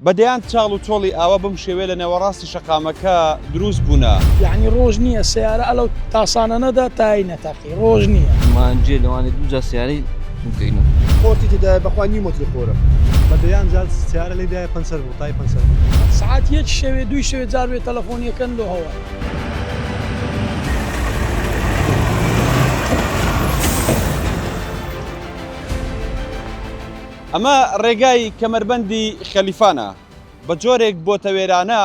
بەدەیان چاڵ و تۆڵی ئاوە بم شێوێ لە نێوەڕاستی شەقامەکە دروست بوونە. یعنی ڕۆژ نییە سیارە ئەلەو تاسانەنەدا تای نەتەقی ڕۆژ نییە مانجێ لەوانێ دووجا سیارەی بکەینەوە خۆتی تێدا بەخوا نیمەتری خۆرە بەدەیان جار سیارە لێ دایە پەنسەر بوو تای پەنسەر سعات یەک شەوێ دوی شەوێ جار بێ تەلەفۆنیەکەن لۆ هەوە. ئەمە ڕێگای کەمەربەندی خەلیفانە بە جۆرێک بۆتە وێرانە.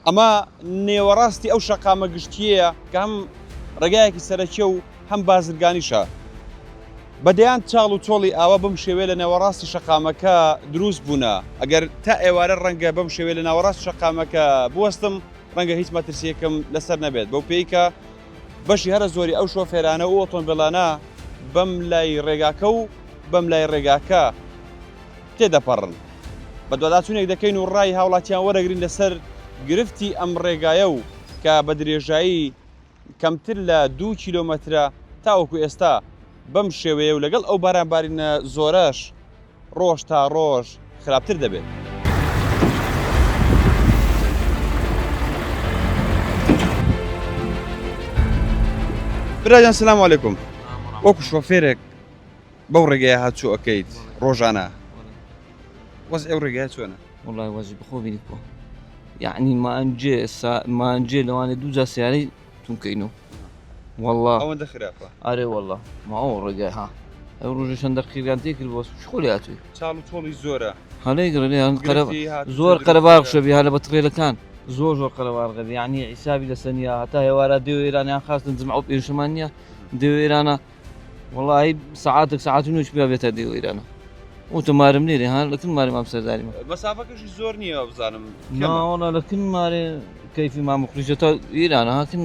ئەمە نێوەڕاستی ئەو شەقامە گشتیەیە کە هەم ڕێگایەکی سەرەکیە و هەم بازرگانیشە. بەدەیان چاڵ و تۆڵی ئاوە بم شێوێ لە نێوەڕاستی شەقامەکە دروست بوونە. ئەگەر تا ئێوارە ڕەنگە بەم شێوێ لە ناوەڕاست شەقامەکە بوەستم ڕەنگە هیچ مەترسیەکەم لەسەر نەبێت. بەو پێیکە بەشی هەرە زۆری ئەو شۆفێرانە و ئۆتۆمبیلانە بەم لای ڕێگاکە و بەم لای ڕێگاکە تێدەپەڕن. بە دوواداچوونێک دەکەین و ڕای هاوڵاتیان وەرەگرین لەسەر گرفتی ئەم ڕێگایە و کە بە درێژایی کەمتر لە 2 کیلۆمەترە تاوەکو ئێستا بەم شێوەیە و لەگەڵ ئەو بارانبارینە زۆرەش ڕۆژ تا ڕۆژ خراپتر دەبێت. براجان سلام علیکم. وەکو شۆفێرێک بەو ڕێگەیە هاتوو ئەەکەیت ڕۆژانە وەز ئەو ڕێگای چۆنە؟ وڵای وەزی بخۆ بینیت بۆ یعنی مانجێ لەوانێ دووجا سیارەی بکەینەوە والله ئەوەندە خراپە. ئارێ والله ما ئەو ڕێگای ها ئەو ڕۆژە چەندە قیران تێکرد بۆ شخۆلی هاتووی چاڵ و تۆڵی زۆرە. هەڵەی گرێ زۆر قەرەباغ شەبی هەلە بە تڕێلەکان زۆر قەرەباغ یعنی حیسابی لەسەنیا هەتا هێوارە دێو ئێرانیان خاستن جمع و پێشەمان نییە دێو ئێرانە والله ساعاتێک ساعات و نوێژ پێ بێتە دێو ئێرانە ئۆتۆمارم لێرێ ها لەکن مارێ مام سەرداریمە مەسافەکەشی زۆر نییە بزانم ناوەڵا لەکن مارێ کەیفی مامخریجەتە ئێرانە هاکن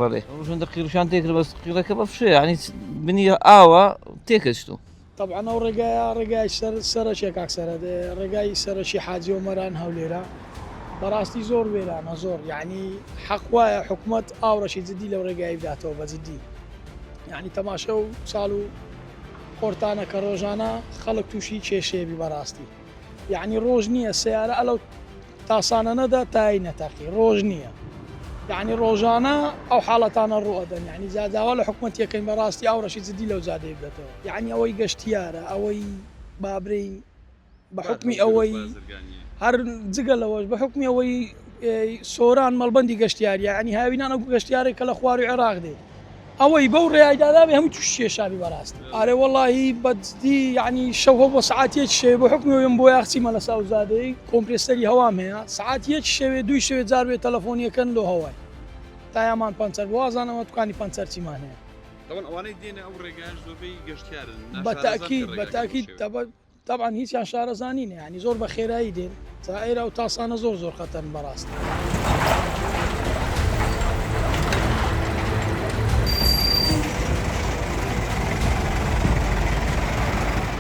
بەڵێ ڕۆژەندە قیرشان تێکرد بەس قیرەکە بەفشێ ینی بنی ئاوە تێکەچتو. طبعا ئەو ڕێگای سەرشێک کاکسەرە ڕێگای سەرشی حاجی ومەران هەولێرە بەڕاستی زۆر وێرانە زۆر یعنی حەق وایە حکوومەت ئاوڕەشی جدی لەو ڕێگای بداتەوە بە جدی یعنی تەماشە و ساڵ و خۆرتانە کە ڕۆژانە خەڵک تووشی کێشێبی بەڕاستی یعنی ڕۆژ نییە سیارە ئەلەو تاسانەنەدا تای نەتەقی ڕۆژ نییە یعنی ڕۆژانە ئەو حاڵەتانە ڕوئەدەن یعنی جاداوا لە حکوومەت یەکەین بەڕاستی ئاوڕەشی جدی لەو جادەی بدەتەوە یعنی ئەوەی گەشتیارە ئەوەی بابرین بە حکمی ئەوەی هەر جگە لەوەش بە حکمی ئەوەی سۆران مەڵبەندی گەشتیاریە ینی هاوینان ئەو گەشتیارێک کە لە خواری عێراق دێ ئەوەی بەو ڕێیدادابێ هەموو توش کێشابی بەڕاست ئارێ وەڵاهی بەجددی ینی شەوە بۆ سعاتێک شێ بۆ حکمیەوەم بۆ یاخچیمە لە ساوزادەی کۆمپرسەری هەوام هەیە سعات یەک شەوێ دوی شەوێ جار بێ تەلەفۆنیەکەن لۆ هەوای تایامان پەنسەر بوازانەوە توانی پەنسەر چیمان هەیە ئەوانەی دێنە ئەو ڕێگایش زۆربەی گەشتیارن بەتاکید طبعا هیچیان شارەزانینە ینی زۆر بە خێرایی دێن تا ئێرە و تاسانە زۆر خەتەرن بەڕاست.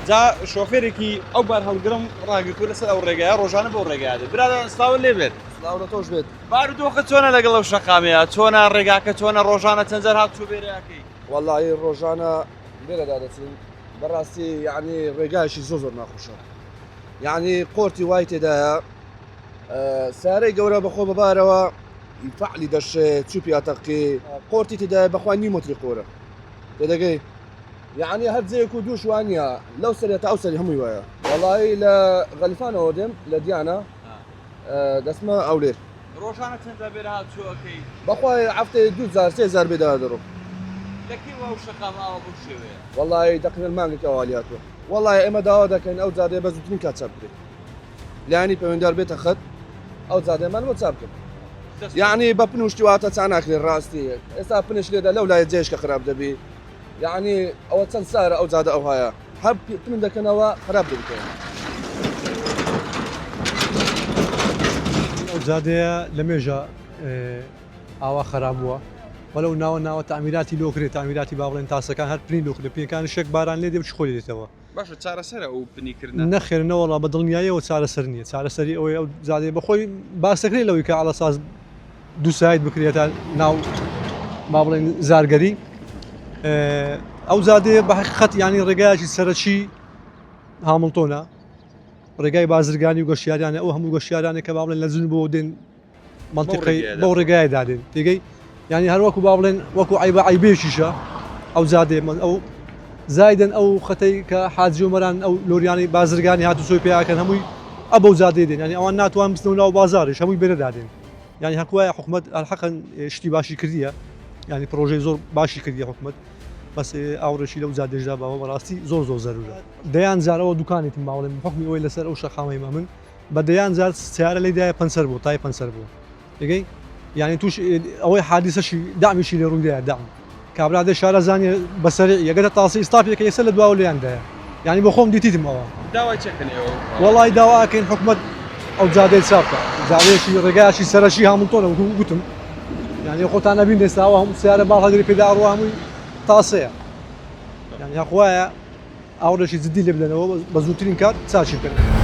جا شۆفێرێکی ئەو بار هەڵگرم ڕاگرتووە لەسەر ئەو ڕێگایە ڕۆژانە بۆ ڕێگایە برادان سلااو لێ بێت سلااو تۆش بێت بارودۆخە چۆنە لەگەڵ ئەو شەقامەیە چۆنە ڕێگاکە چۆنە ڕۆژانە چەندجار هاتوو بێرەکەی وەڵی ڕۆژانە بێرەدا دەچین بەڕاستی یعنی ڕێگایشی زۆر ناخۆشە یعنی قۆرتی وای تێدایە سارەی گەورە بەخۆ بەبارەوە فعلی دەشێت چوپی ئاتەقی قۆرتی تێدایە بەخوا نیمەتری خۆرە تێدەگەی یعنی هەر جەیەک و دووش وانە لەو سەرێتە ئەو سەری هەمووی وایە وەڵی لە غەلیفانەوە دێم لە دیانە دەسمە ئەو لێر ڕۆژانە چەندە بێرە هاتووەکەی بەخوای هەفتەی 2000 بێدا دەڕۆ دەکەیەوە ئەو شەقامەوە بۆ شێوەیە وەڵی دەقنن مانگێک ئەوالیاتوە وەڵی ئێمە داوا دەکەین ئەو جادێ بە زووترین کات چاپ بکرێت لایانی پەیوەنددار بێتە خەت ئەو جادێمان بۆ چاپ کرد یعنی بە پنوشتی واتە چا ناکرێت ڕاستی ئێستا پنش لێدا لەو لای جێش کە خراپ دەبی یعنی ئەوە چەند سارە ئەو جادە ئەو هەیە هەر پن دەکەنەوە خراپ دەبکەین ئەو جادەیە لە مێژە ئاوا خراپ بووە بەلەو ناوە تامیراتی لۆکرێت تامیراتی با بڵێن تاسەکان هەر پرین لۆکرێ پێکان شێک باران لێ دێ خۆلی دێتەوە باشە چارەسەرە ئەو پنیکردن نەخێرنەوەڵا بە دڵنیاییەوە چارەسەر نییە چارەسەری ئەوەی ئەو زادێ بەخۆی باسەکرێت لەوەی کە ئاڵە ساز دوو سایت بکرێتە ناو با بڵێن زارگەری ئەو زادێ بە حقیقەت ینی ڕێگایکی سەرەکی هامڵتۆنە ڕێگای بازرگانی و گەشتیارانە ئەو هەموو گەشتیارانە کە با بڵێن لە زن بۆ دێن منطقەی بەو ڕێگایە دادێن تێگەی ینی هەروەکو با بڵێن وەکو عیبێشیشە ئەو زادێ ئەو زایدن ئەو خەتەی کە حاجی و مەران ئەو لۆریانی بازرگانی هاتو سۆی پیاکەن هەمووی ئەبەو زادێ دێن ینی ئەوان ناتوان بستنەوە ناو بازاڕش هەمووی بێرە دادێن ینی هەکوایە حکومەت ئەلحەقەن شتی باشی کردیە ینی پرۆژەی زۆر باشی کردیە حکومەت بەس ئاوڕێکی لەو زادێژدا باوە بەڕاستی زۆر زەرورە دەیان جارەوە دوکانێتم باوڵێن حکمی ئەوی لەسەر ئەو شەقامەیمە من بە دەیان جار سیارە لەیدایە پەنسەر بوو تای پەنسەر بوو دەگەی ینی توش ئەوەی حادیسەشی دامیشی لێ ڕوویدایە دام کابرادە شارەزانانی بەسەری یەگەتە تاسی ئستافێکە ئێستا لە دواوە لێیاندایە ینی بۆ خۆم دیتیتم ئەوە داوای چەکەنەوە وەڵی داواکەین حکومەت ئەو جادەی چاپکە جاوێکی ڕێگایشی سەرەشی هەمووتۆنە گوتم ینی خۆتان نەبین دەستاوە هەموو سیارە باڵ هەگری پێداڕوە هەمووی تاسەیە ینی هەخوایە ئاوڕێکی جدی لێ بدەنەوە بە زووترین کات چاچی بکەن